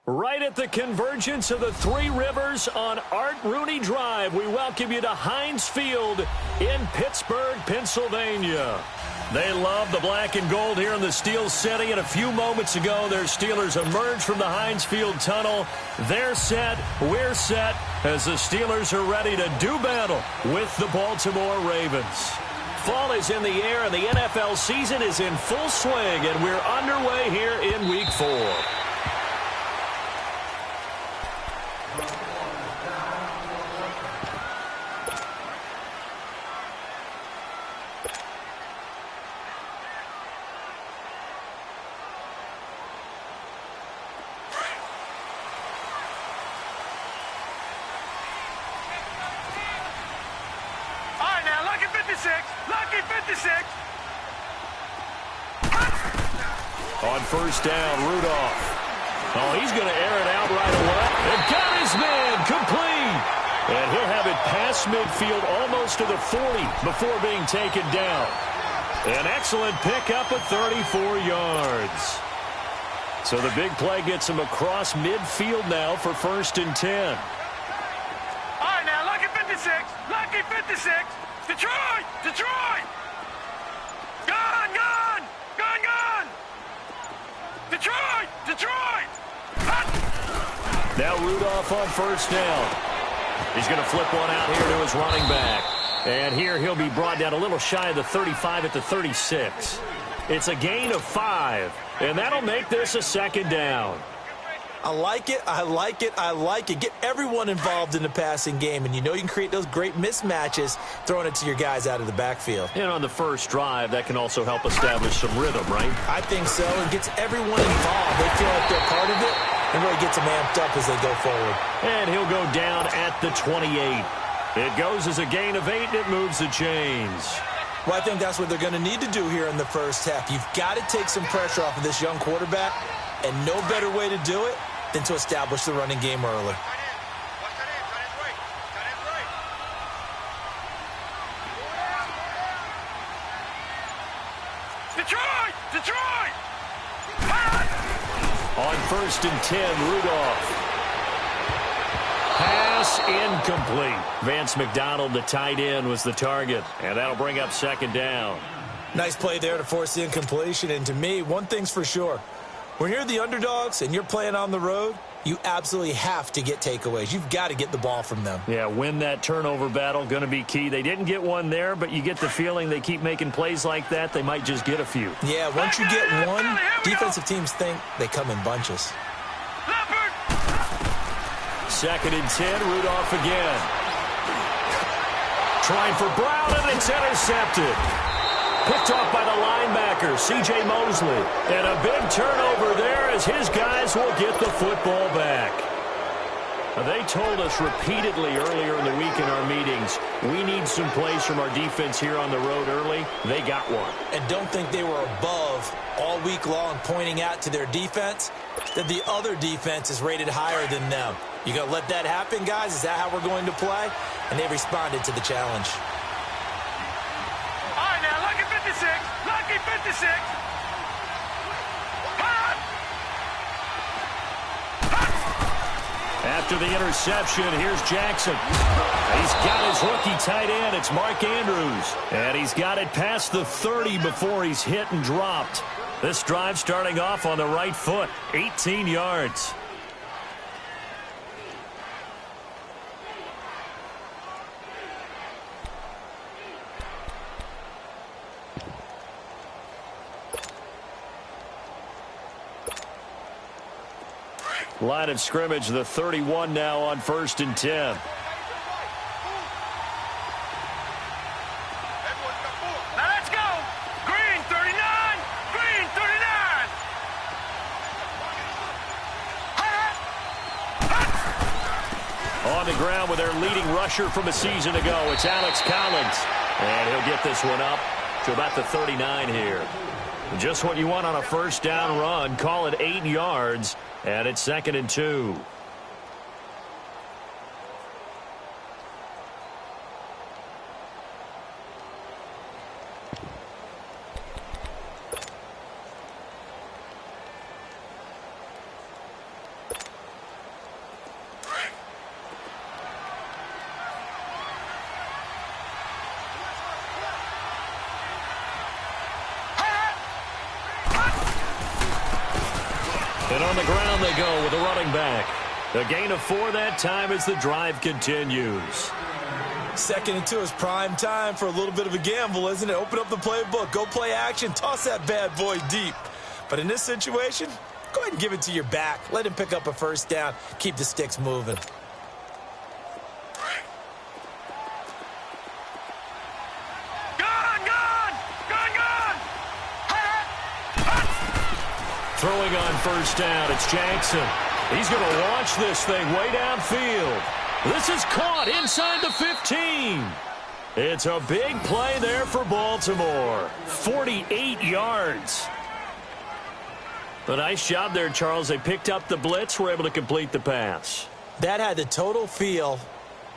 Right at the convergence of the Three Rivers on Art Rooney Drive, we welcome you to Heinz Field in Pittsburgh, Pennsylvania. They love the black and gold here in the Steel City, and a few moments ago, their Steelers emerged from the Heinz Field tunnel. They're set, we're set, as the Steelers are ready to do battle with the Baltimore Ravens. Fall is in the air, and the NFL season is in full swing, and we're underway here in Week 4. On first down, Rudolph. Oh, he's going to air it out right away. And got his man complete. And he'll have it past midfield almost to the 40 before being taken down. An excellent pickup of 34 yards. So the big play gets him across midfield now for 1st and 10. All right, now, lucky 56. Lucky 56. Detroit! Detroit! Gone! Gone! Gone! Gone! Detroit! Detroit! Now Rudolph on first down. He's going to flip one out here to his running back. And here he'll be brought down a little shy of the 35 at the 36. It's a gain of 5, and that'll make this a 2nd down. I like it, I like it, I like it. Get everyone involved in the passing game, and you know you can create those great mismatches throwing it to your guys out of the backfield. And on the first drive, that can also help establish some rhythm, right? I think so. It gets everyone involved. They feel like they're part of it, and really gets them amped up as they go forward. And he'll go down at the 28. It goes as a gain of 8, and it moves the chains. Well, I think that's what they're going to need to do here in the first half. You've got to take some pressure off of this young quarterback, and no better way to do it than to establish the running game early. Detroit! Detroit! On 1st and 10, Rudolph. Pass incomplete. Vance McDonald, the tight end, was the target, and that'll bring up 2nd down. Nice play there to force the incompletion, and to me, one thing's for sure. When you're the underdogs and you're playing on the road, you absolutely have to get takeaways. You've got to get the ball from them. Yeah, win that turnover battle, going to be key. They didn't get one there, but you get the feeling they keep making plays like that, they might just get a few. Yeah, once you get one, defensive teams think they come in bunches. 2nd and 10, Rudolph again. Trying for Brown, and it's intercepted. Picked off by the linebacker, C.J. Mosley. And a big turnover there as his guys will get the football back. They told us repeatedly earlier in the week in our meetings, we need some plays from our defense here on the road early. They got one. And don't think they were above all week long pointing out to their defense that the other defense is rated higher than them. You going to let that happen, guys? Is that how we're going to play? And they responded to the challenge. All right, now, lucky 56. Lucky 56. After the interception, here's Jackson. He's got his rookie tight end. It's Mark Andrews. And he's got it past the 30 before he's hit and dropped. This drive starting off on the right foot, 18 yards. Line of scrimmage, the 31 now on 1st and 10. Now let's go. Green 39. Green 39. On the ground with their leading rusher from a season ago, it's Alex Collins. And he'll get this one up to about the 39 here. Just what you want on a first down run. Call it 8 yards. And it's 2nd and 2. And on the ground they go with a running back. A gain of 4 that time as the drive continues. 2nd and 2 is prime time for a little bit of a gamble, isn't it? Open up the playbook, go play action, toss that bad boy deep. But in this situation, go ahead and give it to your back. Let him pick up a first down. Keep the sticks moving. Throwing on first down, it's Jackson. He's going to launch this thing way downfield. This is caught inside the 15. It's a big play there for Baltimore. 48 yards. A nice job there, Charles. They picked up the blitz, were able to complete the pass. That had the total feel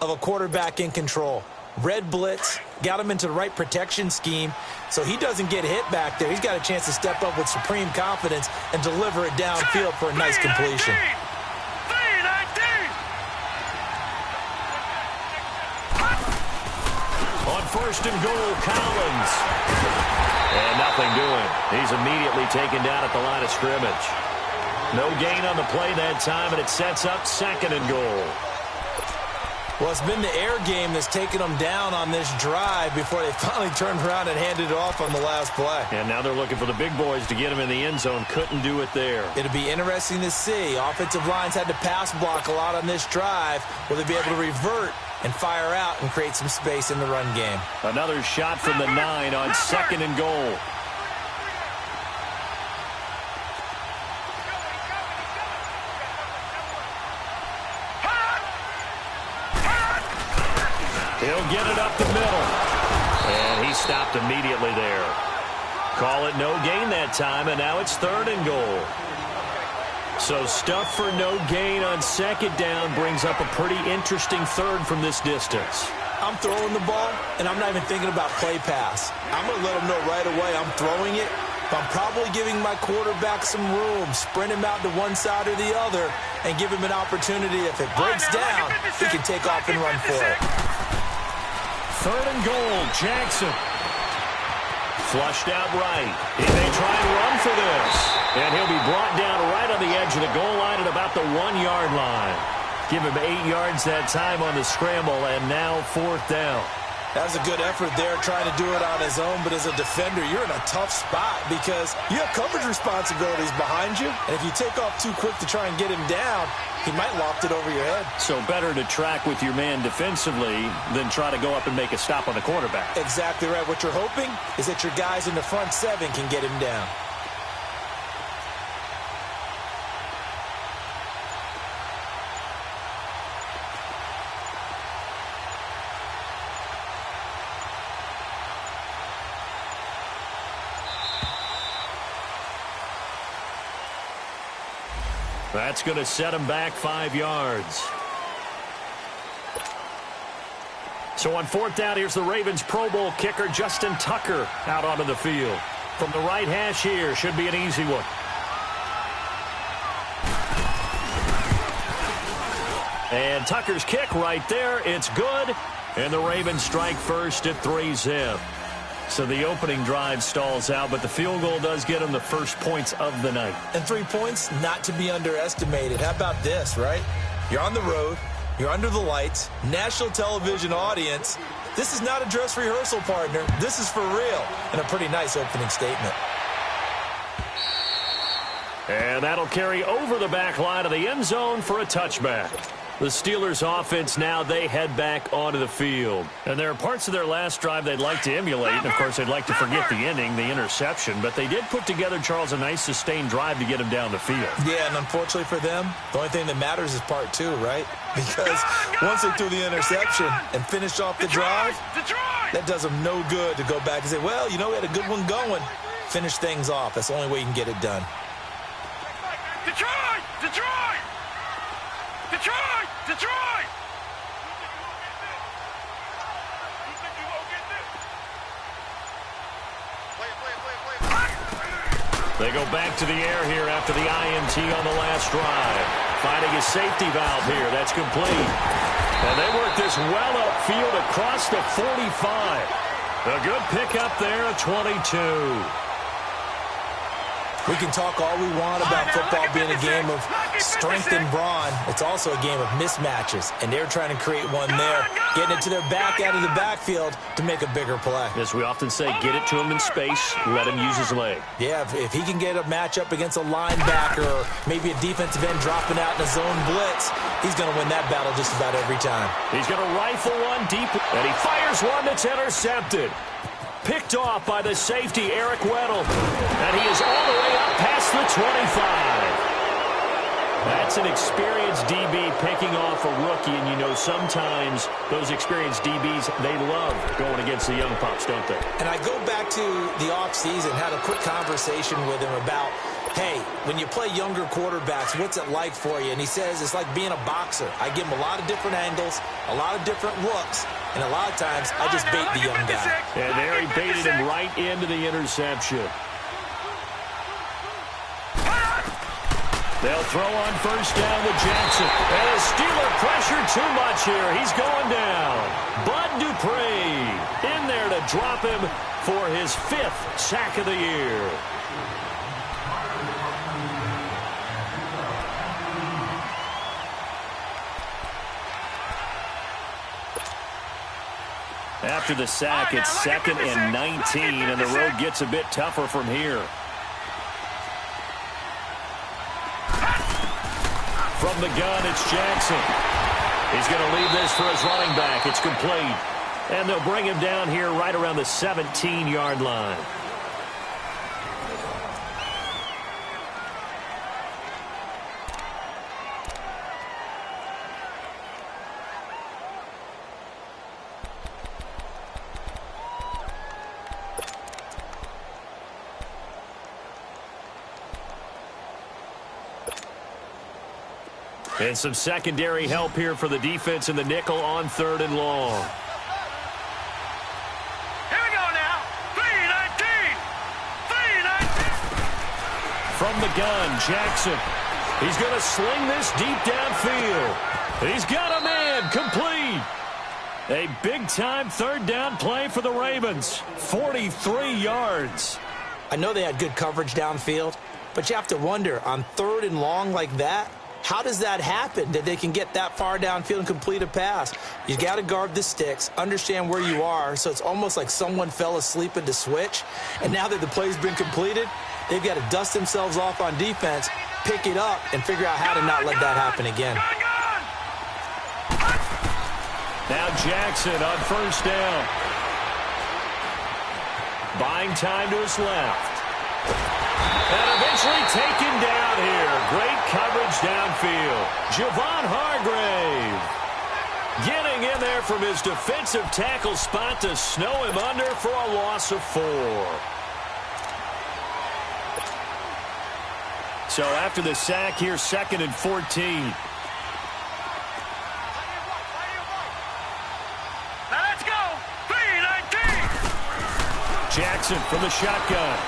of a quarterback in control. Red blitz, got him into the right protection scheme, so he doesn't get hit back there. He's got a chance to step up with supreme confidence and deliver it downfield for a nice completion. On 1st and goal, Collins. And nothing doing. He's immediately taken down at the line of scrimmage. No gain on the play that time, and it sets up 2nd and goal. Well, it's been the air game that's taken them down on this drive before they finally turned around and handed it off on the last play. And now they're looking for the big boys to get him in the end zone. Couldn't do it there. It'll be interesting to see. Offensive lines had to pass block a lot on this drive. Will they be able to revert and fire out and create some space in the run game? Another shot from the 9 on 2nd and goal. He'll get it up the middle. And he stopped immediately there. Call it no gain that time, and now it's 3rd and goal. So stuff for no gain on 2nd down brings up a pretty interesting 3rd from this distance. I'm throwing the ball, and I'm not even thinking about play pass. I'm going to let them know right away I'm throwing it, but I'm probably giving my quarterback some room, sprint him out to one side or the other, and give him an opportunity. If it breaks down, he can take off and run for it. 3rd and goal, Jackson. Flushed out right. He may try and run for this. And he'll be brought down right on the edge of the goal line at about the 1-yard line. Give him 8 yards that time on the scramble, and now 4th down. That was a good effort there, trying to do it on his own, but as a defender, you're in a tough spot because you have coverage responsibilities behind you, and if you take off too quick to try and get him down, he might loft it over your head. So better to track with your man defensively than try to go up and make a stop on the quarterback. Exactly right. What you're hoping is that your guys in the front 7 can get him down. That's going to set him back 5 yards. So on 4th down, here's the Ravens Pro Bowl kicker, Justin Tucker, out onto the field. From the right hash here, should be an easy one. And Tucker's kick right there, it's good. And the Ravens strike first at 3-zip. So the opening drive stalls out, but the field goal does get them the first points of the night. And 3 points, not to be underestimated. How about this, right? You're on the road. You're under the lights. National television audience. This is not a dress rehearsal, partner. This is for real. And a pretty nice opening statement. And that'll carry over the back line of the end zone for a touchback. The Steelers offense now, they head back onto the field. And there are parts of their last drive they'd like to emulate. And, of course, they'd like to forget the ending, the interception. But they did put together, Charles, a nice sustained drive to get him down the field. Yeah, and unfortunately for them, the only thing that matters is part 2, right? Because once they threw the interception and finished off the drive, that does them no good to go back and say, well, you know, we had a good one going. Finish things off. That's the only way you can get it done. Detroit! Detroit! Detroit! Detroit! They go back to the air here after the INT on the last drive. Finding a safety valve here. That's complete. And they work this well upfield across the 45. A good pickup there at 22. We can talk all we want about football being a game of strength and brawn. It's also a game of mismatches, and they're trying to create one there, getting it to their back out of the backfield to make a bigger play. As we often say, get it to him in space, let him use his leg. Yeah, if he can get a matchup against a linebacker or maybe a defensive end dropping out in a zone blitz, he's going to win that battle just about every time. He's going to rifle one deep, and he fires one that's intercepted. Picked off by the safety, Eric Weddle. And he is all the way up past the 25. That's an experienced DB picking off a rookie, and you know sometimes those experienced DBs, they love going against the young pups, don't they? And I go back to the offseason, had a quick conversation with him about, hey, when you play younger quarterbacks, what's it like for you? And he says it's like being a boxer. I give him a lot of different angles, a lot of different looks, and a lot of times I just bait the young guy. And there he baited him right into the interception. They'll throw on first down with Jackson. And the Steeler pressure too much here. He's going down. Bud Dupree in there to drop him for his 5th sack of the year. After the sack, it's 2nd and 19, and the road gets a bit tougher from here. From the gun, it's Jackson. He's going to leave this for his running back. It's complete. And they'll bring him down here right around the 17-yard line. And some secondary help here for the defense in the nickel on 3rd and long. Here we go now. 3-19. 3-19. From the gun, Jackson. He's going to sling this deep downfield. He's got a man complete. A big-time 3rd down play for the Ravens. 43 yards. I know they had good coverage downfield, but you have to wonder, on 3rd and long like that, how does that happen that they can get that far downfield and complete a pass? You got to guard the sticks, understand where you are, so it's almost like someone fell asleep at the switch, and now that the play's been completed, they've got to dust themselves off on defense, pick it up, and figure out how to not let that happen again. Now Jackson on first down. Buying time to his left. And eventually taken down here. Great coverage downfield. Javon Hargrave getting in there from his defensive tackle spot to snow him under for a loss of 4. So after the sack here, 2nd and 14. Now let's go. 3-19. Jackson from the shotgun.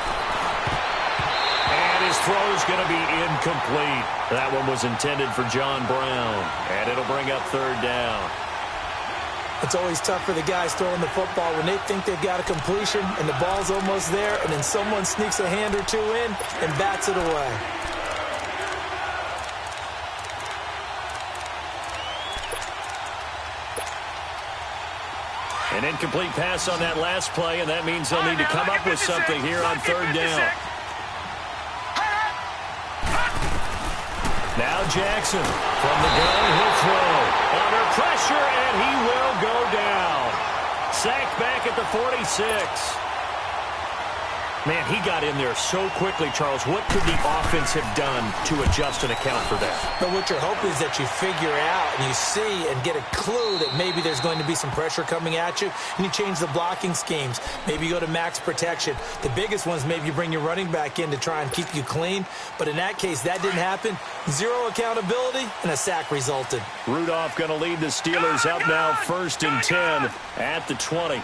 His throw is going to be incomplete. That one was intended for John Brown, and it'll bring up 3rd down. It's always tough for the guys throwing the football when they think they've got a completion and the ball's almost there, and then someone sneaks a hand or two in and bats it away. An incomplete pass on that last play, and that means they'll need to come up with something here on 3rd down. Now Jackson from the gun, he'll throw. Under pressure, and he will go down. Sacked back at the 46. Man, he got in there so quickly, Charles. What could the offense have done to adjust and account for that? But what you're hoping is that you figure out and you see and get a clue that maybe there's going to be some pressure coming at you, and you change the blocking schemes. Maybe you go to max protection. The biggest ones, maybe you bring your running back in to try and keep you clean. But in that case, that didn't happen. 0 accountability, and a sack resulted. Rudolph going to lead the Steelers up now 1st and 10 at the 20.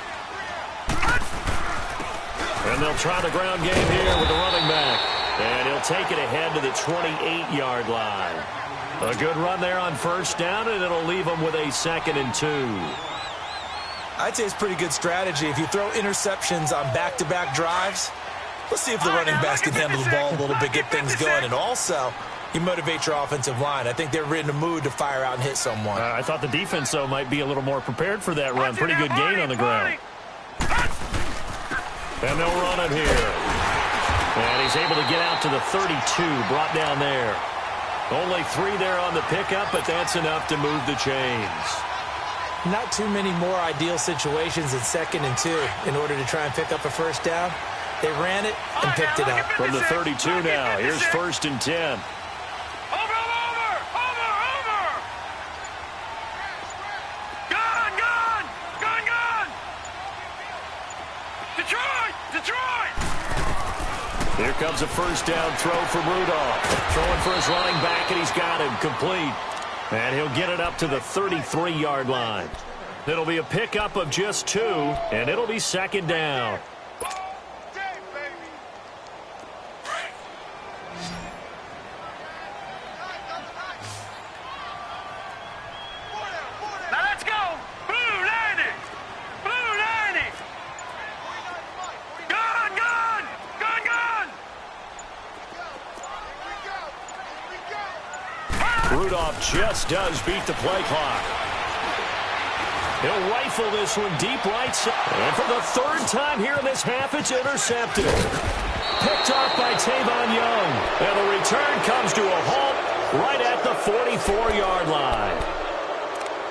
And they'll try the ground game here with the running back. And he'll take it ahead to the 28-yard line. A good run there on first down, and it'll leave them with a 2nd and 2. I'd say it's pretty good strategy. If you throw interceptions on back-to-back drives, Let's see if the running backs can handle the ball a little bit, get things going, and also you motivate your offensive line. I think they're in the mood to fire out and hit someone. I thought the defense, though, might be a little more prepared for that run. Pretty good gain on the ground. And they'll run it here. And he's able to get out to the 32, brought down there. Only 3 there on the pickup, but that's enough to move the chains. Not too many more ideal situations in 2nd and 2 in order to try and pick up a first down. They ran it and picked it up. From the 32 now, here's 1st and 10. Here comes a first down throw from Rudolph. Throwing for his running back, and he's got him complete. And he'll get it up to the 33-yard line. It'll be a pickup of just 2, and it'll be 2nd down. Rudolph just does beat the play clock. He'll rifle this one deep right side. And for the 3rd time here in this half, it's intercepted. Picked off by Tavon Young. And the return comes to a halt right at the 44-yard line.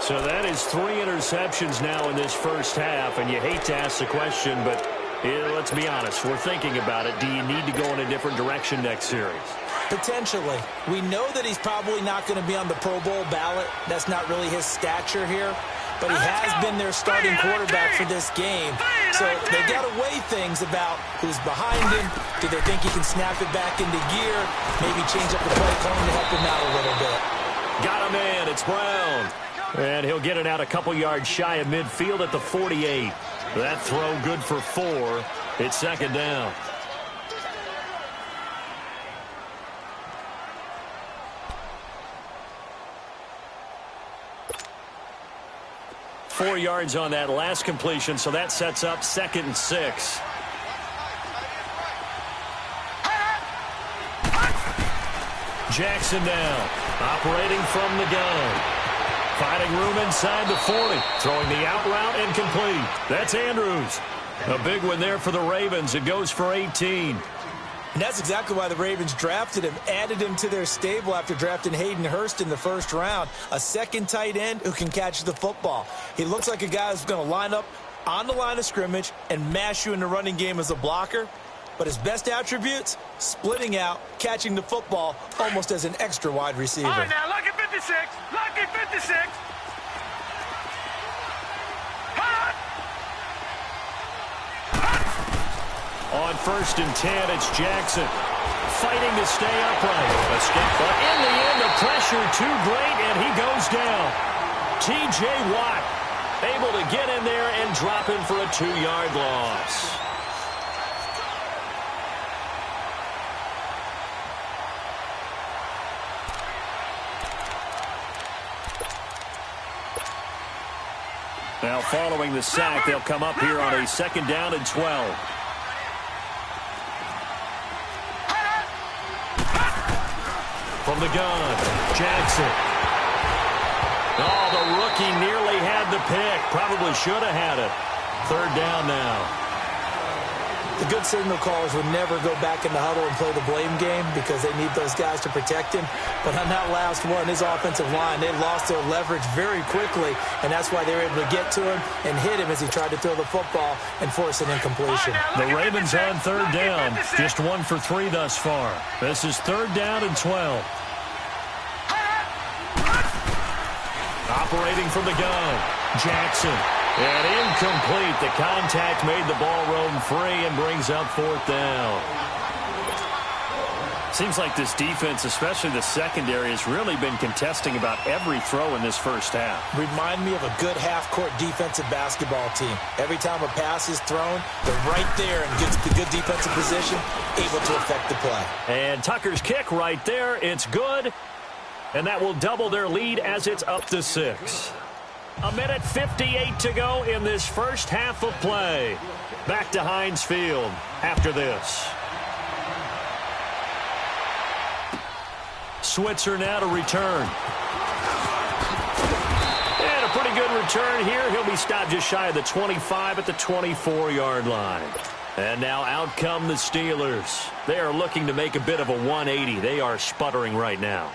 So that is 3 interceptions now in this first half. And you hate to ask the question, but let's be honest. We're thinking about it. Do you need to go in a different direction next series? Potentially. We know that he's probably not going to be on the Pro Bowl ballot. That's not really his stature here. But he has been their starting quarterback for this game. So they got to weigh things about who's behind him. Do they think he can snap it back into gear? Maybe change up the play calling to help him out a little bit. Got him in. It's Brown. And he'll get it out a couple yards shy of midfield at the 48. That throw good for 4. It's 2nd down. Four yards on that last completion, so that sets up 2nd and 6. Jackson now, operating from the gun. Finding room inside the 40. Throwing the out route and complete. That's Andrews. A big one there for the Ravens. It goes for 18. And that's exactly why the Ravens drafted him, added him to their stable after drafting Hayden Hurst in the 1st round. A second tight end who can catch the football. He looks like a guy who's going to line up on the line of scrimmage and mash you in the running game as a blocker. But his best attributes, splitting out, catching the football almost as an extra wide receiver. All right, now, lucky 56. Lucky 56. On 1st and 10, it's Jackson. Fighting to stay upright. But in the end, the pressure too great, and he goes down. T.J. Watt able to get in there and drop him for a 2-yard loss. Now following the sack, they'll come up here on a 2nd down and 12. From the gun, Jackson. Oh, the rookie nearly had the pick. Probably should have had it. 3rd down now. The good signal callers would never go back in the huddle and play the blame game because they need those guys to protect him. But on that last one, his offensive line, they lost their leverage very quickly, and that's why they were able to get to him and hit him as he tried to throw the football and force an incompletion. The Ravens on 3rd down. Just 1 for 3 thus far. This is 3rd down and 12. Operating from the gun, Jackson. And incomplete. The contact made the ball roam free and brings up 4th down. Seems like this defense, especially the secondary, has really been contesting about every throw in this first half. Remind me of a good half-court defensive basketball team. Every time a pass is thrown, they're right there and gets the good defensive position, able to affect the play. And Tucker's kick right there. It's good. And that will double their lead as it's up to 6. 1:58 to go in this first half of play. Back to Heinz Field after this. Switzer now to return. And a pretty good return here. He'll be stopped just shy of the 25 at the 24-yard line. And now out come the Steelers. They are looking to make a bit of a 180. They are sputtering right now.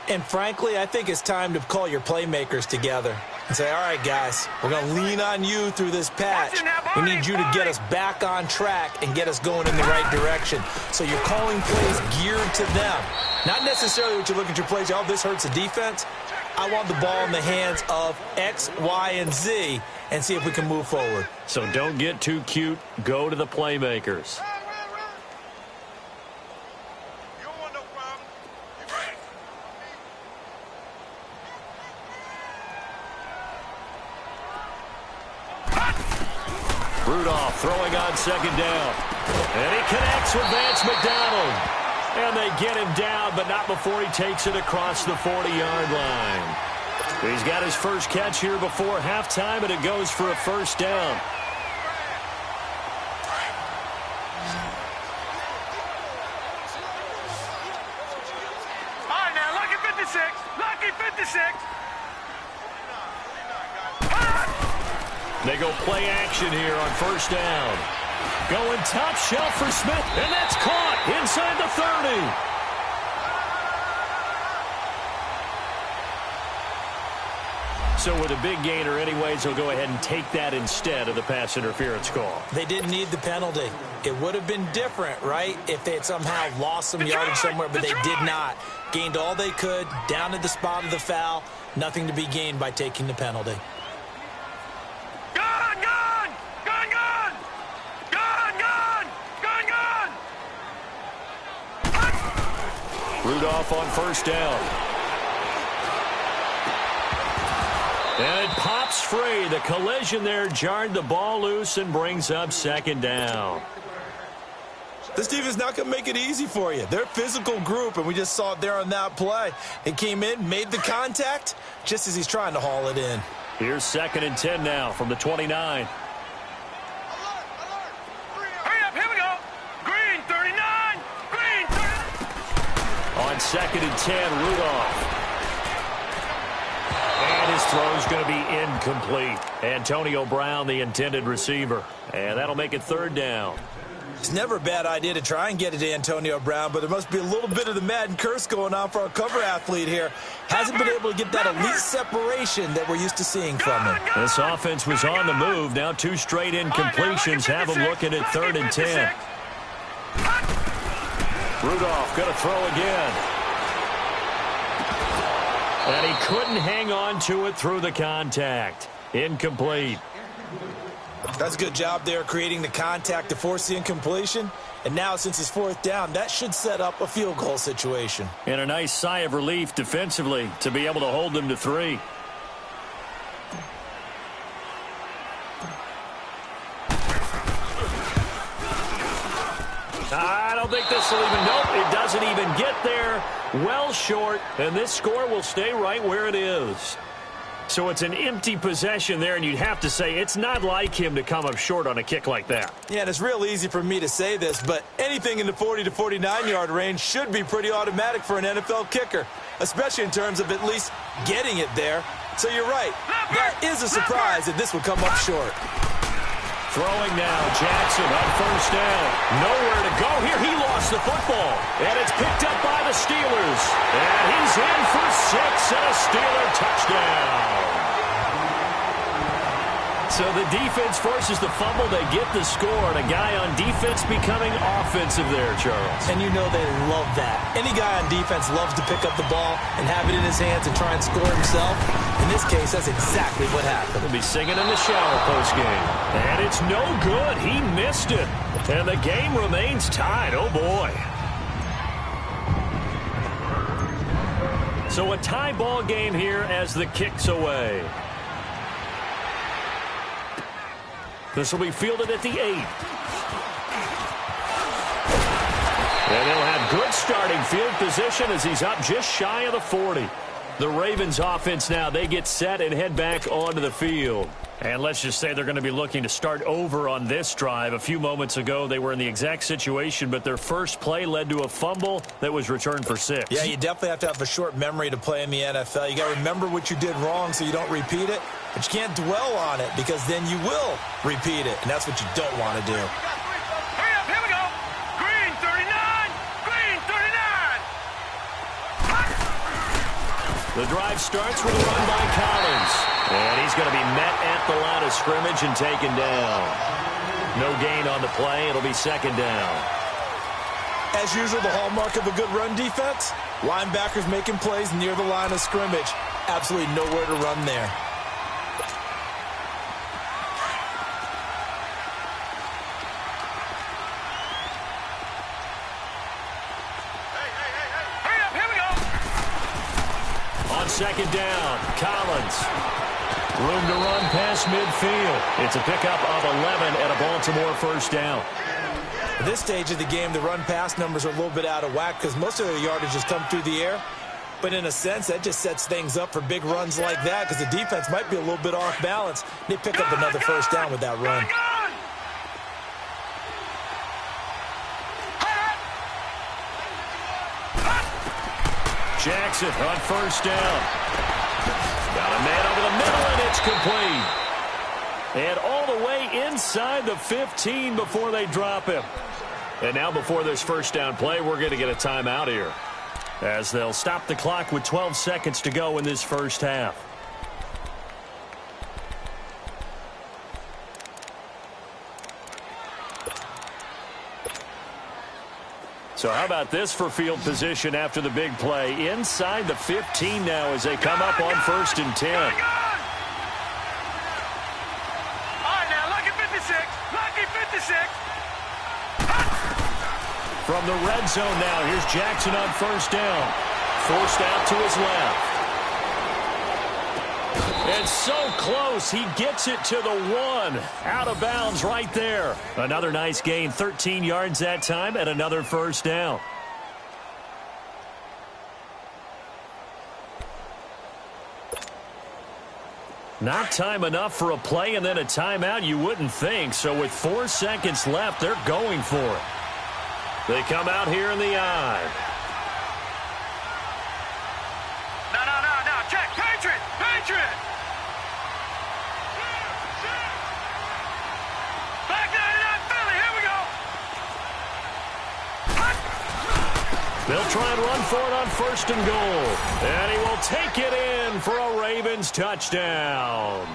And frankly, I think it's time to call your playmakers together and say, all right, guys, we're going to lean on you through this patch. We need you to get us back on track and get us going in the right direction. So you're calling plays geared to them. Not necessarily what you look at your plays, oh, this hurts the defense. I want the ball in the hands of X, Y, and Z and see if we can move forward. So don't get too cute. Go to the playmakers. Rudolph throwing on second down. And he connects with Vance McDonald. And they get him down, but not before he takes it across the 40-yard line. He's got his first catch here before halftime, and it goes for a first down. All right, now, lucky 56. Lucky 56. They go play action here on first down. Going top shelf for Smith, and that's caught inside the 30. So with a big gainer anyways, they'll go ahead and take that instead of the pass interference call. They didn't need the penalty. It would have been different, right, if they had somehow lost some yardage somewhere, but they did not. Gained all they could, down at the spot of the foul. Nothing to be gained by taking the penalty. Gun, gun! Gun, gun! Gun, gun! Gun, gun! Rudolph on first down. And it pops free. The collision there jarred the ball loose and brings up second down. This team is not going to make it easy for you. They're a physical group, and we just saw it there on that play. He came in, made the contact, just as he's trying to haul it in. Here's 2nd and 10 now from the 29. Hurry up, here we go. Green, 39. Green, 39. On 2nd and 10, Rudolph. And his throw's going to be incomplete. Antonio Brown, the intended receiver. And that'll make it 3rd down. It's never a bad idea to try and get it to Antonio Brown, but there must be a little bit of the Madden curse going on for our cover athlete here. Hasn't been able to get that elite separation that we're used to seeing from him. This offense was on the move. Now 2 straight incompletions have him looking at 3rd and 10. Rudolph going to throw again. And he couldn't hang on to it through the contact. Incomplete. That's a good job there creating the contact to force the incompletion. And now since it's 4th down, that should set up a field goal situation. And a nice sigh of relief defensively to be able to hold them to 3. I don't think this will even, nope, it doesn't even get there. Well short, and this score will stay right where it is. So it's an empty possession there, and you'd have to say it's not like him to come up short on a kick like that. Yeah, and it's real easy for me to say this, but anything in the 40 to 49-yard range should be pretty automatic for an NFL kicker, especially in terms of at least getting it there. So you're right. That is a surprise that this would come up short. Throwing now, Jackson on first down. Nowhere to go here. He lost the football. And it's picked up by the Steelers. And he's in for 6 and a Steeler touchdown. So the defense forces the fumble. They get the score. And a guy on defense becoming offensive there, Charles. And you know they love that. Any guy on defense loves to pick up the ball and have it in his hands and try and score himself. In this case, that's exactly what happened. He'll be singing in the shower postgame. And it's no good. He missed it. And the game remains tied. Oh, boy. So a tie ball game here as the kick's away. This will be fielded at the 8. And he'll have good starting field position as he's up just shy of the 40. The Ravens offense now, they get set and head back onto the field. And let's just say they're going to be looking to start over on this drive. A few moments ago, they were in the exact situation, but their first play led to a fumble that was returned for 6. Yeah, you definitely have to have a short memory to play in the NFL. You got to remember what you did wrong so you don't repeat it, but you can't dwell on it because then you will repeat it, and that's what you don't want to do. Hurry up, here we go. Green 39, green 39. The drive starts with a run by Collins. And he's going to be met at the line of scrimmage and taken down. No gain on the play. It'll be second down. As usual, the hallmark of a good run defense, linebackers making plays near the line of scrimmage. Absolutely nowhere to run there. Hurry up, here we go. On second down, Collins. Room to run past midfield. It's a pickup of 11 and a Baltimore first down. At this stage of the game, the run-pass numbers are a little bit out of whack because most of the yardage has come through the air. But in a sense, that just sets things up for big runs like that because the defense might be a little bit off balance. They pick up another first down with that run. Jackson on first down. Got a man over the middle, and it's complete. And all the way inside the 15 before they drop him. And now before this first down play, we're going to get a timeout here, as they'll stop the clock with 12 seconds to go in this first half. So how about this for field position after the big play? Inside the 15 now as they come up on first and 10. All right, now, lucky 56. Lucky 56. From the red zone now, here's Jackson on first down. Forced out to his left. And so close, he gets it to the 1. Out of bounds right there. Another nice gain, 13 yards that time, and another first down. Not time enough for a play and then a timeout, you wouldn't think. So with 4 seconds left, they're going for it. They come out here in the eye. No, check. Patriot. Back 99 Philly, here we go. They'll try and run for it on first and goal. And he will take it in for a Ravens touchdown.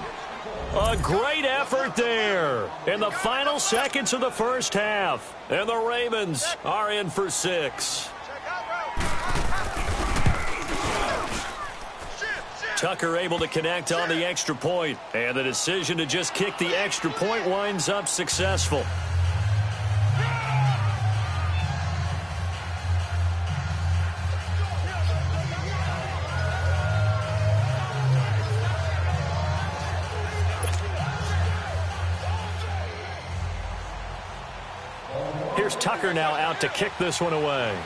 A great effort there in the final seconds of the first half. And the Ravens are in for 6. Tucker able to connect on the extra point. And the decision to just kick the extra point winds up successful. Here's Tucker now out to kick this one away.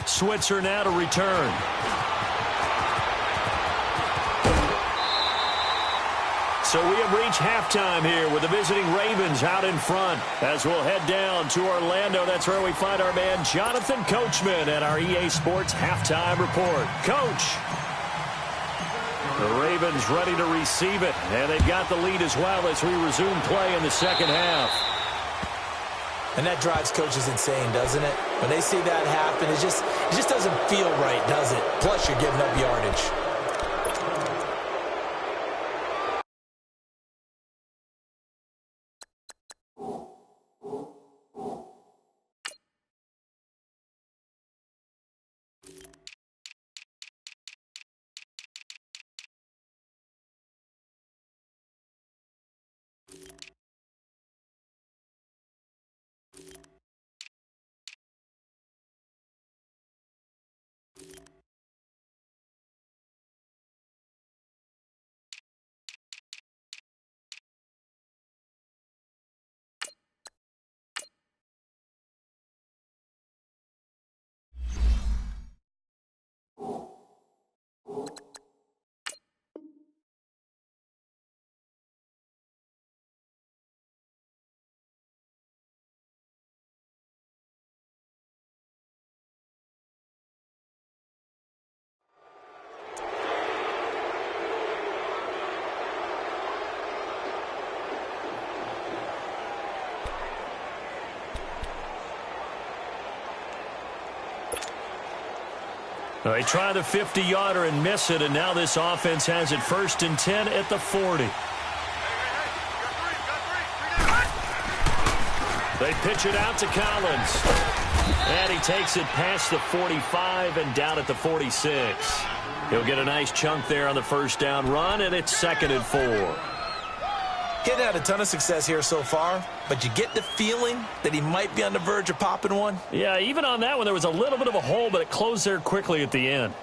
Switzer now to return. So we have reached halftime here with the visiting Ravens out in front. As we'll head down to Orlando, that's where we find our man Jonathan Coachman at our EA Sports Halftime Report. Coach. The Ravens ready to receive it, and they've got the lead as well as we resume play in the second half. And that drives coaches insane, doesn't it? When they see that happen, it just doesn't feel right, does it? Plus, you're giving up yardage. They try the 50-yarder and miss it, and now this offense has it 1st and 10 at the 40. They pitch it out to Collins. And he takes it past the 45 and down at the 46. He'll get a nice chunk there on the first down run, and it's 2nd and 4. Getting had a ton of success here so far, but you get the feeling that he might be on the verge of popping one. Yeah, even on that one, there was a little bit of a hole, but it closed there quickly at the end.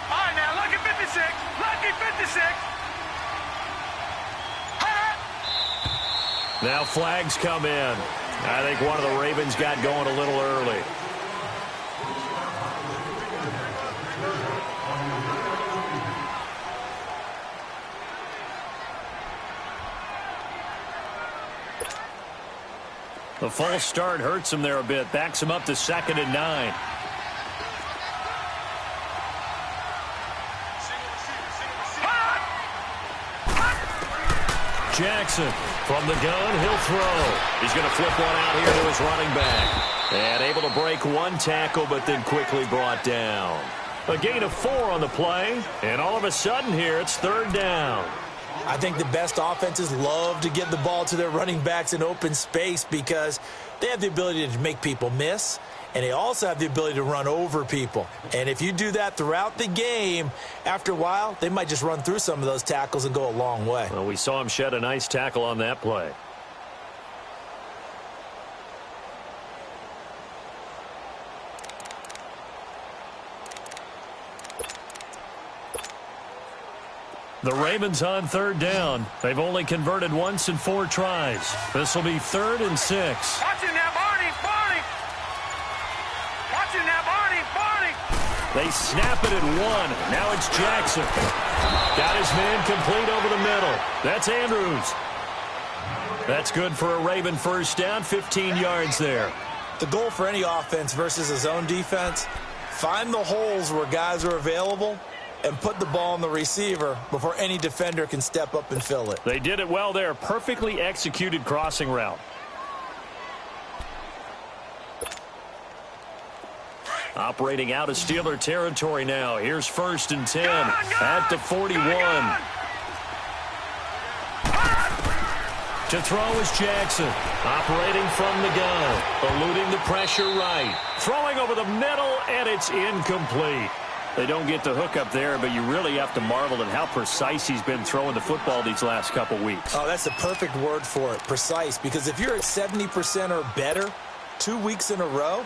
All right, now, lucky 56. Lucky 56. Now flags come in. I think one of the Ravens got going a little early. The false start hurts him there a bit. Backs him up to 2nd and 9. Jackson from the gun, he'll throw. He's going to flip one out here to his running back. And able to break one tackle, but then quickly brought down. A gain of 4 on the play, and all of a sudden here it's 3rd down. I think the best offenses love to get the ball to their running backs in open space because they have the ability to make people miss, and they also have the ability to run over people. And if you do that throughout the game, after a while, they might just run through some of those tackles and go a long way. Well, we saw him shed a nice tackle on that play. The Ravens on 3rd down. They've only converted once in 4 tries. This will be 3rd and 6. Watch it now, Barney. Barney. Watch it now, Barney. Barney. They snap it at 1. Now it's Jackson. Got his man complete over the middle. That's Andrews. That's good for a Raven first down, 15 yards there. The goal for any offense versus a zone defense, find the holes where guys are available and put the ball on the receiver before any defender can step up and fill it. They did it well there. Perfectly executed crossing route. Operating out of Steeler territory now. Here's 1st and 10 at the 41. To throw is Jackson. Operating from the gun. Eluding the pressure right. Throwing over the middle, and it's incomplete. They don't get the hook up there, but you really have to marvel at how precise he's been throwing the football these last couple weeks. Oh, that's the perfect word for it, precise, because if you're at 70% or better 2 weeks in a row,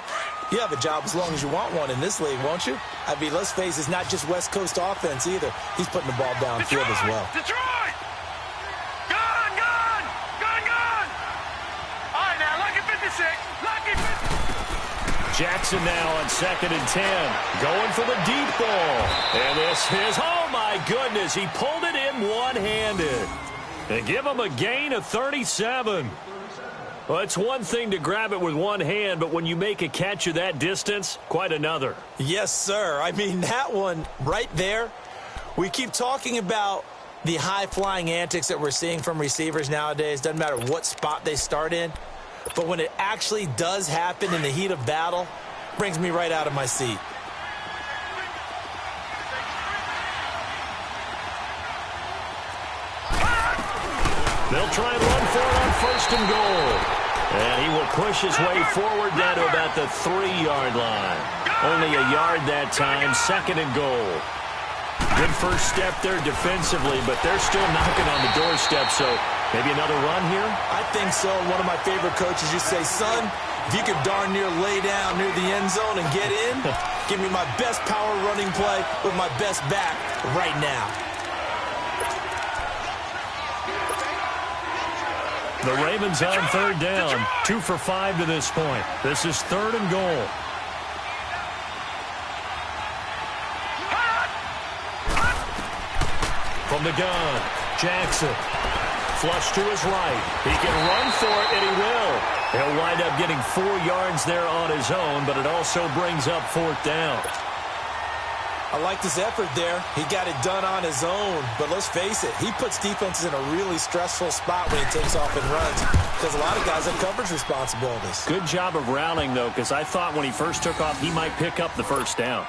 you have a job as long as you want one in this league, won't you? I mean, let's face it, it's not just West Coast offense either. He's putting the ball downfield as well. Detroit! Gun, gun! Gun, gun! All right, now, lucky 56. Lucky 56. Jackson now on 2nd and 10. Going for the deep ball. And this is, oh my goodness, he pulled it in one-handed. They give him a gain of 37. Well, it's one thing to grab it with one hand, but when you make a catch of that distance, quite another. Yes, sir. I mean, that one right there, we keep talking about the high-flying antics that we're seeing from receivers nowadays. Doesn't matter what spot they start in. But when it actually does happen in the heat of battle, brings me right out of my seat. They'll try and run for it on 1st and goal. And he will push his way forward down to about the 3-yard line. Only a yard that time, 2nd and goal. Good first step there defensively, but they're still knocking on the doorstep, so maybe another run here? I think so. One of my favorite coaches used to say, son, if you could darn near lay down near the end zone and get in, give me my best power running play with my best back right now. The Ravens on 3rd down, 2 for 5 to this point. This is 3rd and goal. From the gun, Jackson. Flush to his right. He can run for it, and he will. He'll wind up getting 4 yards there on his own, but it also brings up 4th down. I liked his effort there. He got it done on his own. But let's face it, he puts defenses in a really stressful spot when he takes off and runs because a lot of guys have coverage responsibilities. Good job of rallying, though, because I thought when he first took off, he might pick up the first down.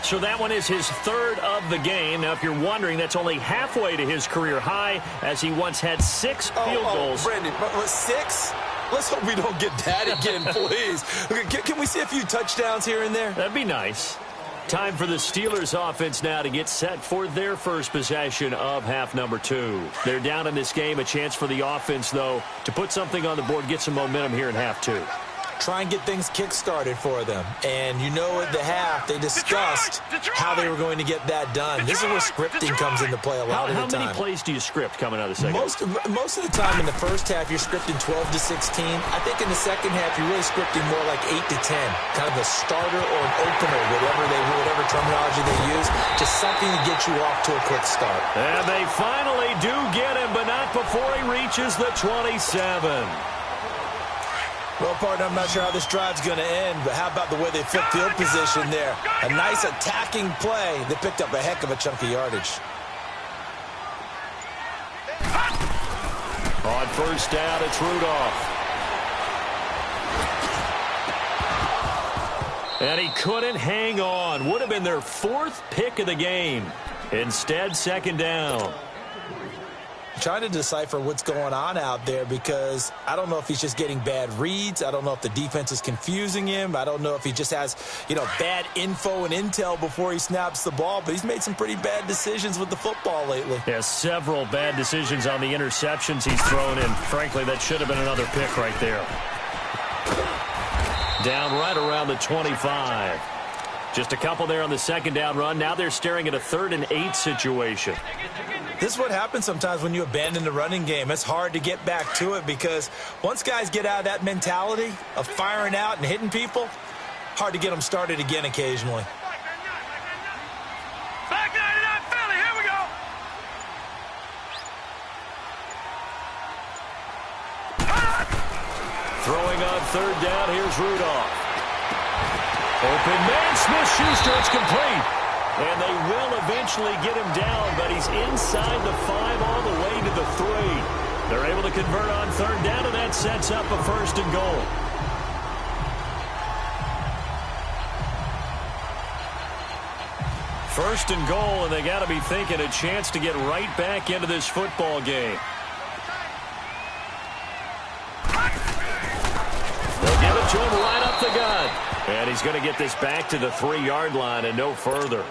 So that one is his third of the game. Now, if you're wondering, that's only halfway to his career high, as he once had 6 field goals. Brandon, what, 6? Let's hope we don't get that again, please. Can we see a few touchdowns here and there? That'd be nice. Time for the Steelers offense now to get set for their first possession of half number 2. They're down in this game. A chance for the offense, though, to put something on the board, get some momentum here in half 2. Try and get things kick-started for them. And you know at the half, they discussed how they were going to get that done. This is where scripting comes into play a lot of the time. How many plays do you script coming out of the second? Most of the time in the first half, you're scripting 12 to 16. I think in the second half, you're really scripting more like 8 to 10. Kind of a starter or an opener, whatever terminology they use, just something to get you off to a quick start. And they finally do get him, but not before he reaches the 27. Well, partner, I'm not sure how this drive's going to end, but how about the way they flipped field position there? A nice attacking play. They picked up a heck of a chunk of yardage. On first down, it's Rudolph. And he couldn't hang on. Would have been their 4th pick of the game. Instead, second down. Trying to decipher what's going on out there because I don't know if he's just getting bad reads. I don't know if the defense is confusing him. I don't know if he just has, bad info and intel before he snaps the ball. But he's made some pretty bad decisions with the football lately. Yeah, several bad decisions on the interceptions he's thrown in. Frankly, that should have been another pick right there. Down right around the 25. Just a couple there on the second down run. Now they're staring at a 3rd and 8 situation. This is what happens sometimes when you abandon the running game. It's hard to get back to it because once guys get out of that mentality of firing out and hitting people, hard to get them started again occasionally. Back 99 Philly, here we go. Throwing on 3rd down, here's Rudolph. Open man, Smith-Schuster, it's complete. And they will eventually get him down, but he's inside the 5 all the way to the 3. They're able to convert on 3rd down, and that sets up a 1st and goal. First and goal, and they got to be thinking a chance to get right back into this football game. They'll give it to him right up the gut. And he's going to get this back to the 3-yard line and no further.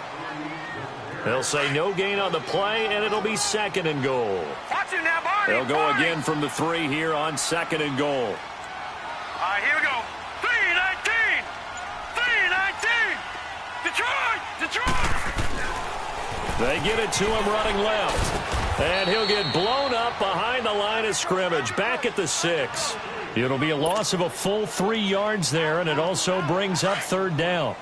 They'll say no gain on the play, and it'll be 2nd and goal. Watch him now, Barney. They'll go again from the 3 here on 2nd and goal. All right, here we go. 3-19. 3-19. Detroit. They get it to him running left. And he'll get blown up behind the line of scrimmage, back at the 6. It'll be a loss of a full 3 yards there, and it also brings up 3rd down.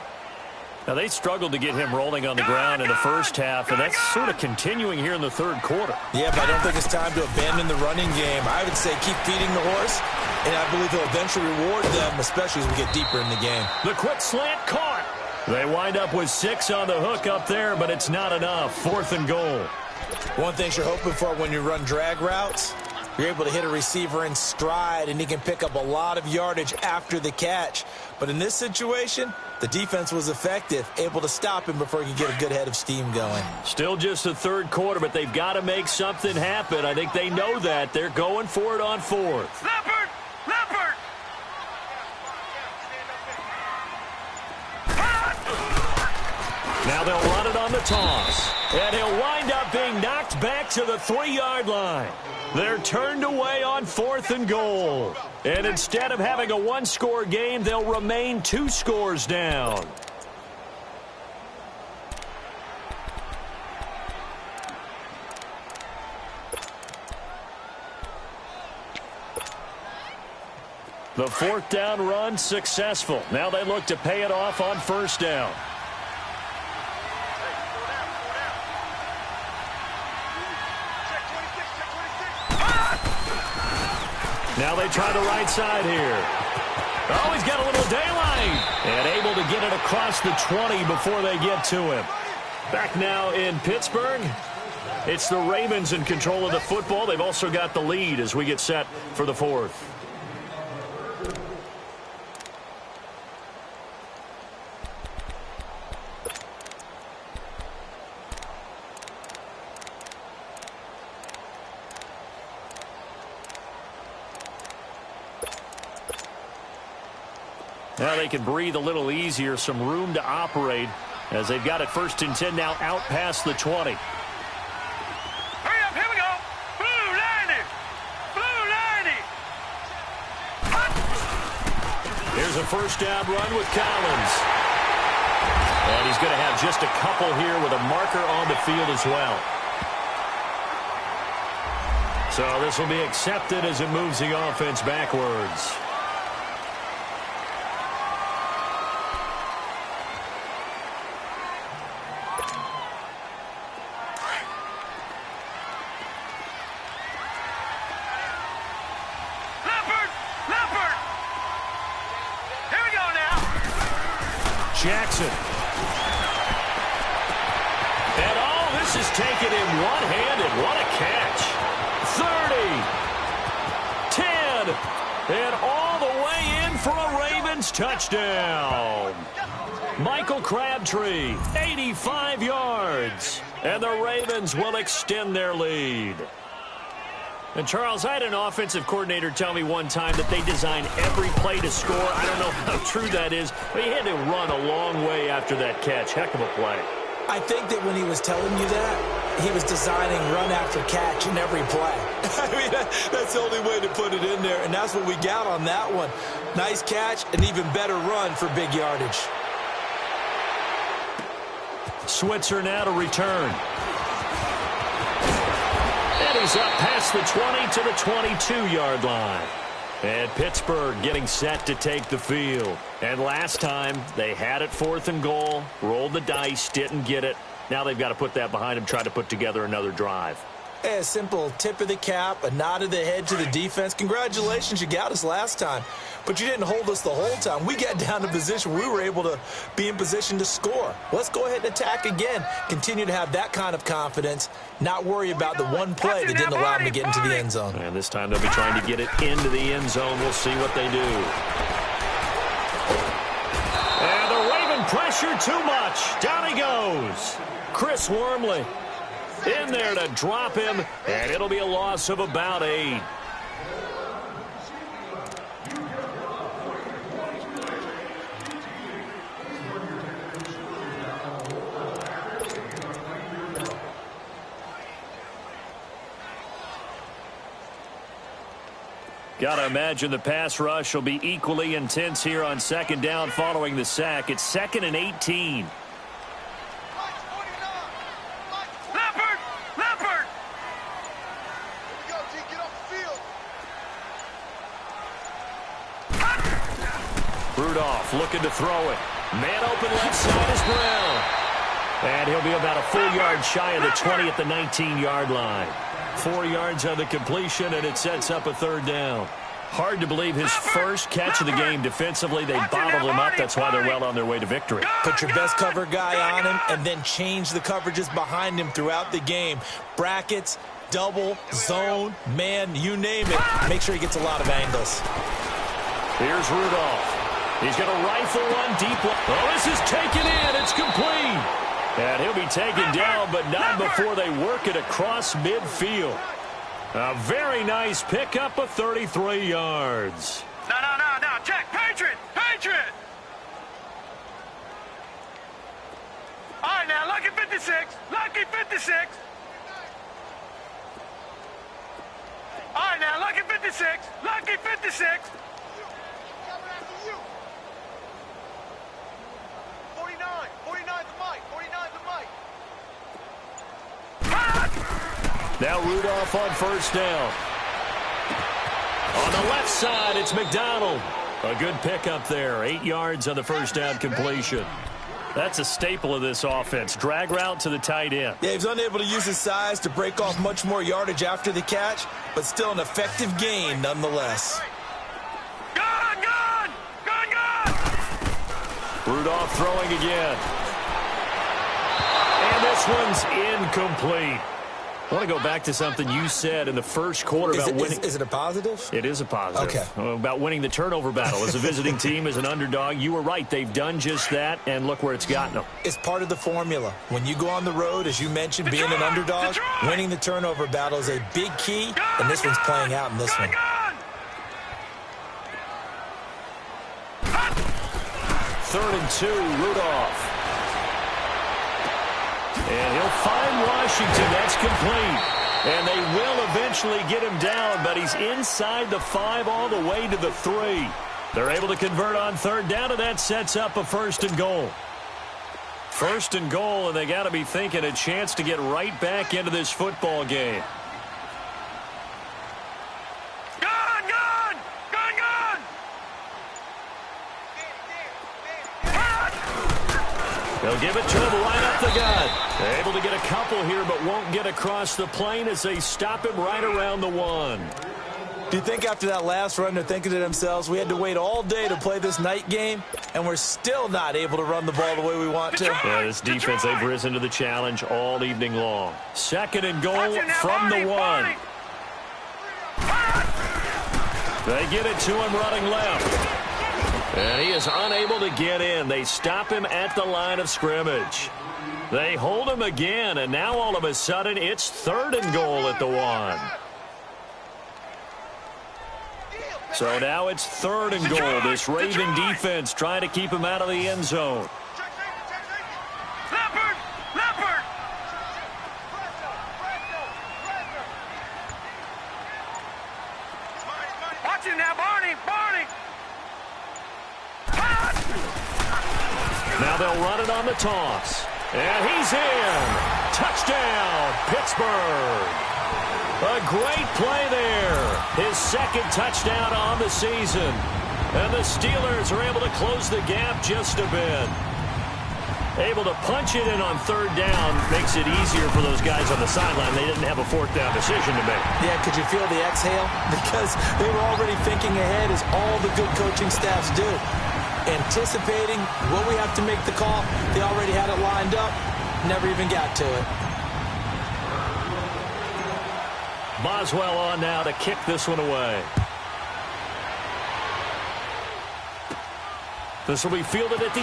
Now, they struggled to get him rolling on the ground in the first half, and that's sort of continuing here in the 3rd quarter. Yeah, but I don't think it's time to abandon the running game. I would say keep feeding the horse, and I believe he'll eventually reward them, especially as we get deeper in the game. The quick slant caught. They wind up with 6 on the hook up there, but it's not enough. 4th and goal. One thing you're hoping for when you run drag routes, you're able to hit a receiver in stride, and he can pick up a lot of yardage after the catch. But in this situation, the defense was effective, able to stop him before he could get a good head of steam going. Still just the 3rd quarter, but they've got to make something happen. I think they know that. They're going for it on 4th. Leopard. Now they'll run it on the toss. And he'll wind up being knocked back to the 3-yard line. They're turned away on 4th and goal. And instead of having a 1-score game, they'll remain 2 scores down. The 4th down run successful. Now they look to pay it off on 1st down. Now they try the right side here. Oh, he's got a little daylight. And able to get it across the 20 before they get to him. Back now in Pittsburgh. It's the Ravens in control of the football. They've also got the lead as we get set for the fourth. Now they can breathe a little easier, some room to operate as they've got it 1st and 10 now out past the 20. Hurry up, here we go. Blue 90. Blue 90. Here's a first down run with Collins. And he's going to have just a couple here with a marker on the field as well. So this will be accepted as it moves the offense backwards. Jackson. And all this is taken in one-handed. What a catch. 30. 10. And all the way in for a Ravens touchdown. Michael Crabtree, 85 yards. And the Ravens will extend their lead. And, Charles, I had an offensive coordinator tell me one time that they design every play to score. I don't know how true that is, but he had to run a long way after that catch. Heck of a play. I think that when he was telling you that, he was designing run after catch in every play. I mean, that's the only way to put it in there, and that's what we got on that one. Nice catch, an even better run for big yardage. Switzer now to return. He's up past the 20 to the 22-yard line. And Pittsburgh getting set to take the field. And last time, they had it 4th and goal, rolled the dice, didn't get it. Now they've got to put that behind them, try to put together another drive. A simple tip of the cap, a nod of the head to the defense. Congratulations, you got us last time. But you didn't hold us the whole time. We got down to position where we were able to be in position to score. Let's go ahead and attack again. Continue to have that kind of confidence, not worry about the one play that didn't allow them to get into the end zone. And this time they'll be trying to get it into the end zone. We'll see what they do. And the Raven pressure too much. Down he goes. Chris Wormley in there to drop him, and it'll be a loss of about 8. Got to imagine the pass rush will be equally intense here on 2nd down following the sack. It's 2nd and 18. Rudolph looking to throw it. Man open left side is Brown. And he'll be about a full yard shy of the 20 at the 19-yard line. 4 yards on the completion, and it sets up a 3rd down. Hard to believe his first catch of the game. Defensively, they bottled him up. That's why they're well on their way to victory. Put your best cover guy on him and then change the coverages behind him throughout the game. Brackets, double, zone, man, you name it. Make sure he gets a lot of angles. Here's Rudolph. He's going to rifle one deep. Oh, this is taken in. It's complete. And he'll be taken down, but not before they work it across midfield. A very nice pickup of 33 yards. No. Check. Patriot. All right, now, lucky 56. Lucky 56. All right, now, lucky 56. Lucky 56. 49 the Mike. 49 the Mike. Now Rudolph on 1st down. On the left side, it's McDonald. A good pickup there. 8 yards on the 1st down completion. That's a staple of this offense. Drag route to the tight end. Yeah, he's unable to use his size to break off much more yardage after the catch, but still an effective gain nonetheless. Gun! Rudolph throwing again. And this one's incomplete. I want to go back to something you said in the first quarter about winning. Is it a positive? It is a positive. Okay. About winning the turnover battle. As a visiting team, as an underdog, you were right. They've done just that, and look where it's gotten them. It's part of the formula. When you go on the road, as you mentioned, being an underdog, winning the turnover battle is a big key, and this one's playing out in this one. 3rd and 2, Rudolph. And he'll find Washington. That's complete. And they will eventually get him down, but he's inside the 5 all the way to the 3. They're able to convert on 3rd down, and that sets up a 1st and goal. 1st and goal, and they got to be thinking a chance to get right back into this football game. They'll give it to him right up the gut. They're able to get a couple here, but won't get across the plane as they stop him right around the 1. Do you think after that last run they're thinking to themselves, we had to wait all day to play this night game, and we're still not able to run the ball the way we want to? Yeah, this defense, they've risen to the challenge all evening long. 2nd and goal from the 1. They get it to him running left. And he is unable to get in. They stop him at the line of scrimmage. They hold him again, and now all of a sudden it's 3rd and goal at the 1. So now it's 3rd and goal. This Raven defense trying to keep him out of the end zone. Leopard! Watch it now, Barney! Now they'll run it on the toss. And he's in. Touchdown, Pittsburgh. A great play there. His 2nd touchdown on the season. And the Steelers are able to close the gap just a bit. Able to punch it in on 3rd down makes it easier for those guys on the sideline. They didn't have a 4th down decision to make. Yeah, could you feel the exhale? Because they were already thinking ahead, as all the good coaching staffs do. Anticipating what we have to make the call. They already had it lined up. Never even got to it. Boswell on now to kick this one away. This will be fielded at the 8.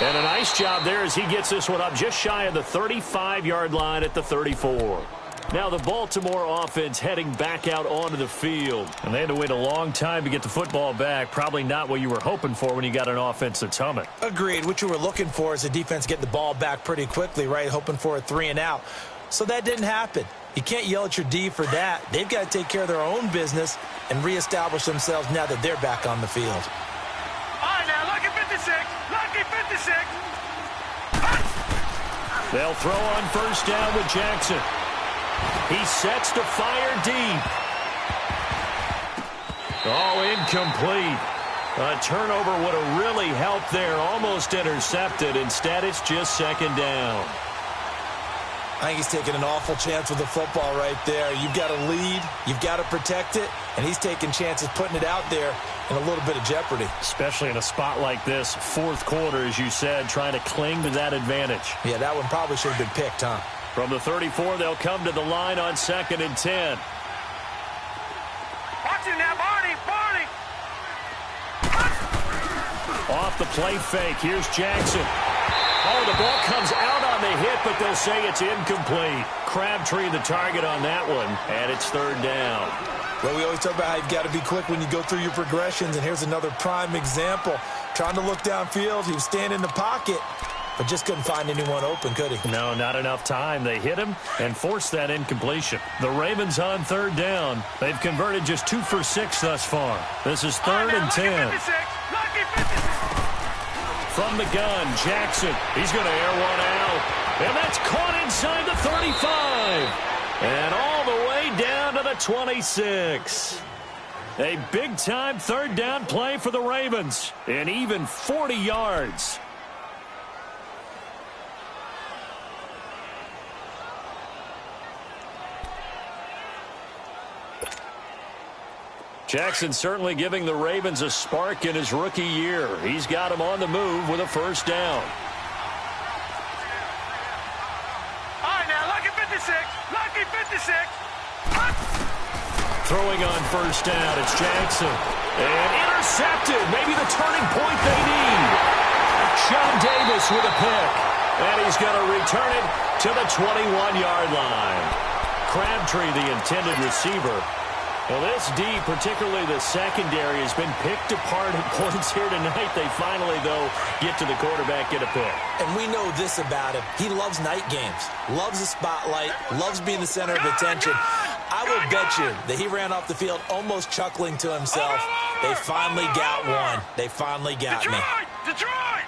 And a nice job there as he gets this one up just shy of the 35-yard line at the 34. Now the Baltimore offense heading back out onto the field. And they had to wait a long time to get the football back. Probably not what you were hoping for when you got an offense that's humming. Agreed. What you were looking for is the defense getting the ball back pretty quickly, right? Hoping for a 3 and out. So that didn't happen. You can't yell at your D for that. They've got to take care of their own business and reestablish themselves now that they're back on the field. All right, now, lucky 56. Lucky 56. They'll throw on 1st down with Jackson. He sets to fire deep. Oh, incomplete. A turnover would have really helped there. Almost intercepted. Instead, it's just 2nd down. I think he's taking an awful chance with the football right there. You've got to lead. You've got to protect it. And he's taking chances putting it out there in a little bit of jeopardy. Especially in a spot like this, 4th quarter, as you said, trying to cling to that advantage. Yeah, that one probably should have been picked, huh? From the 34, they'll come to the line on 2nd and 10. Watch it now, Barney! Off the play fake, here's Jackson. Oh, the ball comes out on the hit, but they'll say it's incomplete. Crabtree the target on that one, and it's 3rd down. Well, we always talk about how you've got to be quick when you go through your progressions, and here's another prime example. Trying to look downfield, he was standing in the pocket, but just couldn't find anyone open, could he? No, not enough time. They hit him and forced that incompletion. The Ravens on 3rd down. They've converted just 2 for 6 thus far. This is 3rd and 10. From the gun, Jackson. He's going to air one out. And that's caught inside the 35. And all the way down to the 26. A big-time 3rd down play for the Ravens. And even 40 yards. Jackson certainly giving the Ravens a spark in his rookie year. He's got them on the move with a first down. All right, now, lucky 56. Lucky 56. Throwing on first down, it's Jackson. And intercepted. Maybe the turning point they need. Sean Davis with a pick. And he's going to return it to the 21-yard line. Crabtree, the intended receiver. Well, this D, particularly the secondary, has been picked apart at points here tonight. They finally, though, get to the quarterback, get a pick. And we know this about him. He loves night games, loves the spotlight, loves being the center of attention. I will bet you that he ran off the field almost chuckling to himself. They finally got one. They finally got me. Detroit!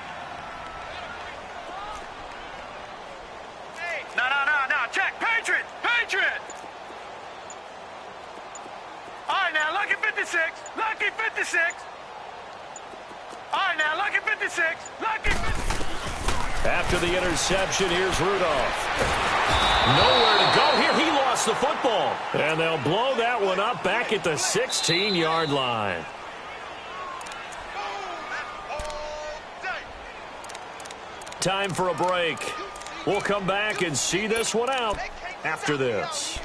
No. Check. Patriot! All right, now, lucky 56. Lucky 56. All right, now, lucky 56. Lucky 56. After the interception, here's Rudolph. Nowhere to go here. He lost the football. And they'll blow that one up back at the 16-yard line. Time for a break. We'll come back and see this one out after this.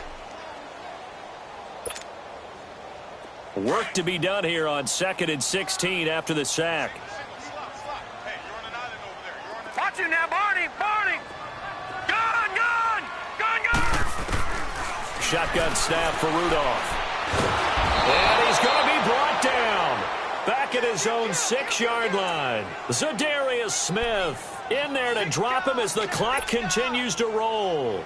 Work to be done here on 2nd and 16 after the sack. Watch him now, Barney! Gun! Shotgun snap for Rudolph. And he's going to be brought down. Back at his own 6-yard line. Zadarius Smith in there to drop him as the clock continues to roll.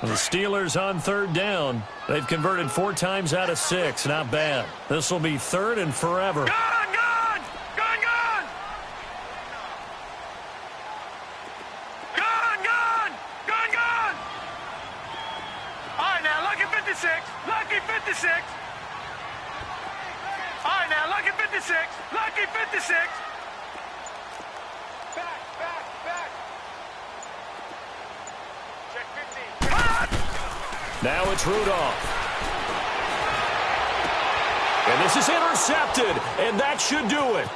The Steelers on 3rd down. They've converted 4 times out of 6. Not bad. This will be 3rd and forever. Gun! All right, now, lucky 56. Lucky 56. All right, now, lucky 56. Lucky 56. Back. Check 15. Now it's Rudolph. And this is intercepted, and that should do it.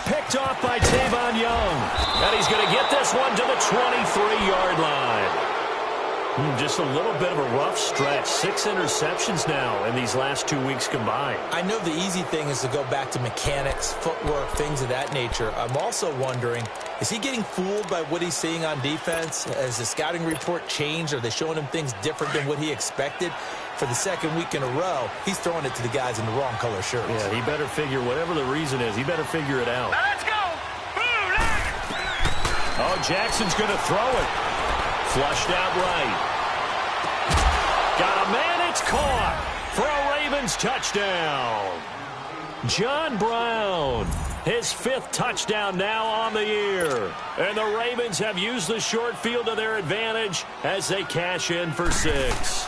Picked off by Tavon Young. And he's going to get this one to the 23-yard line. Just a little bit of a rough stretch. 6 interceptions now in these last 2 weeks combined. I know the easy thing is to go back to mechanics, footwork, things of that nature. I'm also wondering, is he getting fooled by what he's seeing on defense? Has the scouting report changed? Are they showing him things different than what he expected? For the 2nd week in a row, he's throwing it to the guys in the wrong color shirts. Yeah, he better figure, whatever the reason is, he better figure it out. Now let's go! Boom! Oh, Jackson's going to throw it. Flushed out right. Got a man, it's caught for a Ravens touchdown. John Brown, his 5th touchdown now on the year. And the Ravens have used the short field to their advantage as they cash in for 6.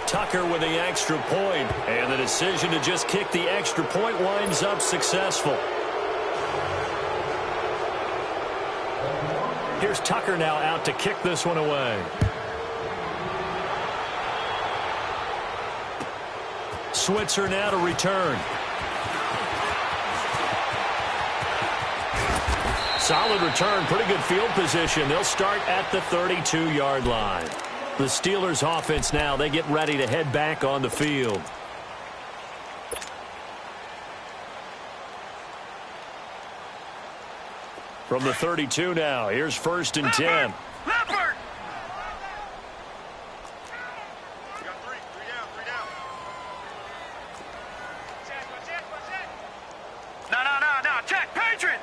Tucker with the extra point, and the decision to just kick the extra point winds up successful. Here's Tucker now out to kick this one away. Switzer now to return. Solid return, pretty good field position. They'll start at the 32-yard line. The Steelers offense now, they get ready to head back on the field. From the 32 now, here's 1st and 10. Leopard! No. Check. Patriot!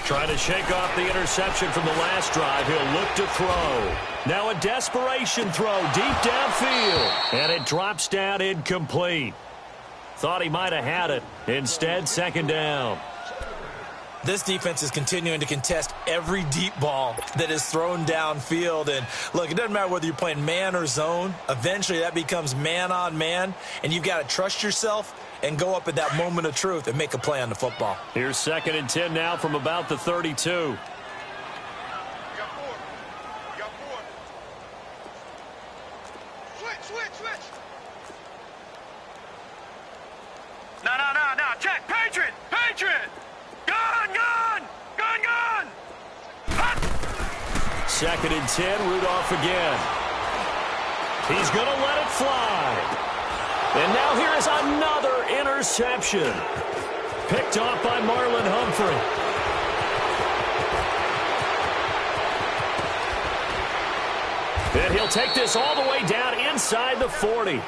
Trying to shake off the interception from the last drive. He'll look to throw. Now a desperation throw deep downfield. And it drops down incomplete. Thought he might have had it. Instead, 2nd down. This defense is continuing to contest every deep ball that is thrown downfield. And, look, it doesn't matter whether you're playing man or zone. Eventually that becomes man on man, and you've got to trust yourself and go up at that moment of truth and make a play on the football. Here's 2nd and 10 now from about the 32. Switch. No. Check. Patriot. Gun. Hot. 2nd and 10. Rudolph again. He's going to let it fly. And now here is another interception. Picked off by Marlon Humphrey. And he'll take this all the way down inside the 40.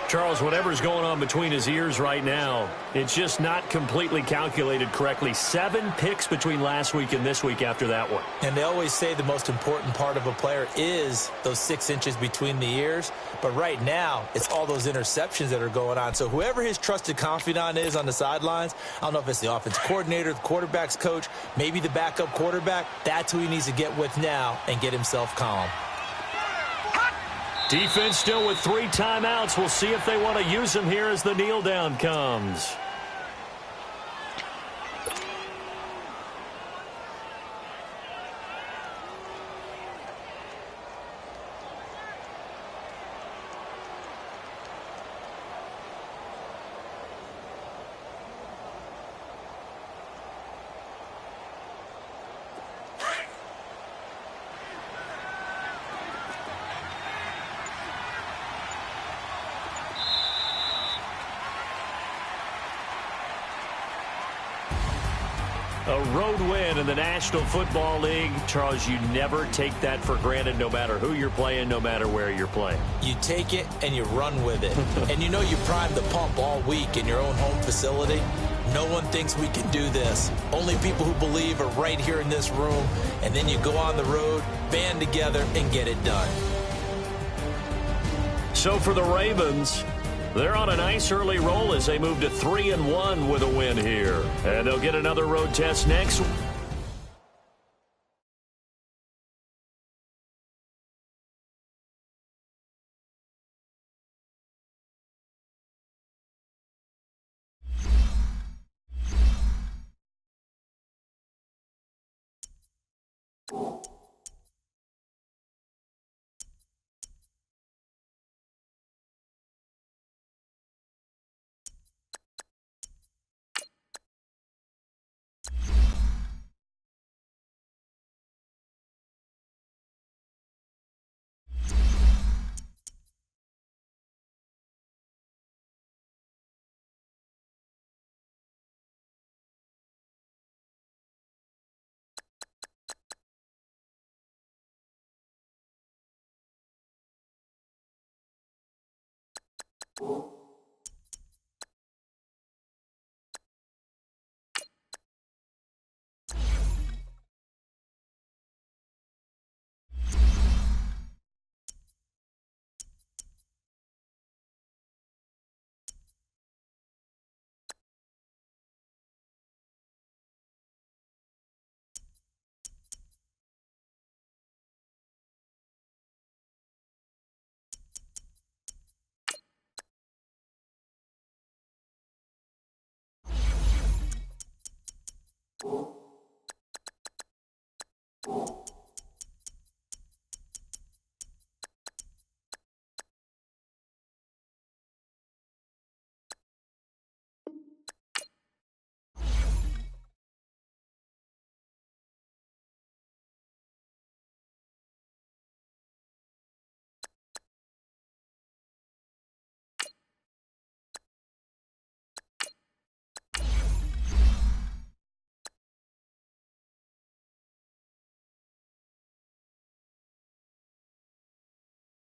Charles, whatever's going on between his ears right now, it's just not completely calculated correctly. 7 picks between last week and this week after that one. And they always say the most important part of a player is those 6 inches between the ears. But right now, it's all those interceptions that are going on. So whoever his trusted confidant is on the sidelines, I don't know if it's the offense coordinator, the quarterback's coach, maybe the backup quarterback, that's who he needs to get with now and get himself calm. Defense still with 3 timeouts. We'll see if they want to use them here as the kneel down comes. A road win in the National Football League. Charles, you never take that for granted no matter who you're playing, no matter where you're playing. You take it and you run with it. And you know you primed the pump all week in your own home facility. No one thinks we can do this. Only people who believe are right here in this room. And then you go on the road, band together, and get it done. So for the Ravens, they're on a nice early roll as they move to 3-1 with a win here. And they'll get another road test next. You